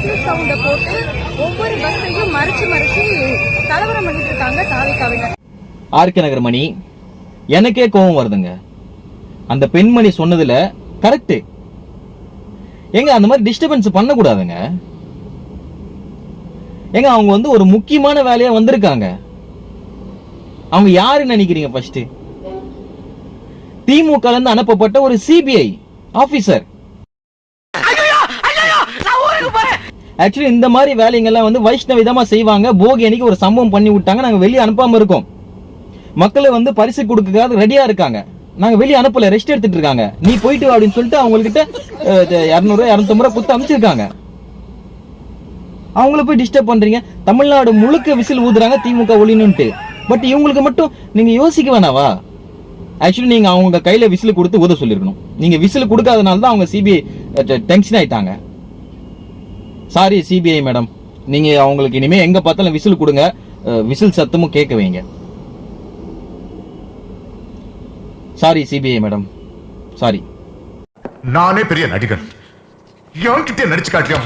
Whistle சவுண்ட போட்டு ஒவ்வொரு பஸ்ஸையும் மறைச்சு கலவரம் பண்ணிட்டு இருக்காங்க தாவேக்காவினர். ஆர்கே நகர் மணி, எனக்கே கோபம் வருதுங்க. அந்த பெண்மணி சொன்னதுல கரெக்ட். எங்க அந்த மாதிரி டிஸ்டர்பன்ஸ் பண்ண கூடாதுங்க. எங்க அவங்க வந்து ஒரு முக்கியமான வேலையா வந்திருக்காங்க. அவங்க யாருன்னு நினைக்கிறீங்க? ஃபர்ஸ்ட் திமுக இருந்து அனுப்பப்பட்ட ஒரு சிபிஐ ஆபீசர். ஆக்சுவலி இந்த மாதிரி வேலைங்கெல்லாம் வந்து வைஷ்ணவிதமா செய்வாங்க. போகி அன்னைக்கு ஒரு சம்பவம் பண்ணி விட்டாங்க. நாங்க வெளியே அனுப்பாம இருக்கோம். மக்களை வந்து பரிசு கொடுக்க ரெடியா இருக்காங்க. நாங்க வெளியே அனுப்பல, ரெஸ்ட் எடுத்துட்டு இருக்காங்க. நீ போயிட்டு அப்படின்னு சொல்லிட்டு அவங்க கிட்ட 200 250 குத்து அமைச்சிருக்காங்க. அவங்கள போய் டிஸ்டர்ப் பண்றீங்க. தமிழ்நாடு முழுக்க விசில் ஊதுறாங்க திமுக ஒளினுட்டு. பட் இவங்களுக்கு மட்டும் நீங்க யோசிக்க வேணாவா? ஆக்சுவலி நீங்க அவங்க கையில விசில் கொடுத்து ஊத சொல்லிருக்கணும். நீங்க விசில் கொடுக்காதனால தான் அவங்க சிபிஐ டென்ஷன் ஆயிட்டாங்க. சாரி சிபிஐ மேடம், நீங்க அவங்களுக்கு இனிமே எங்க பார்த்தாலும் விசில் கொடுங்க, விசில் சத்தமும் கேட்க வைங்க. Sorry CBI madam, sorry. நானே பெரிய நடிகன், என்கிட்ட நடிச்சு காட்டியா?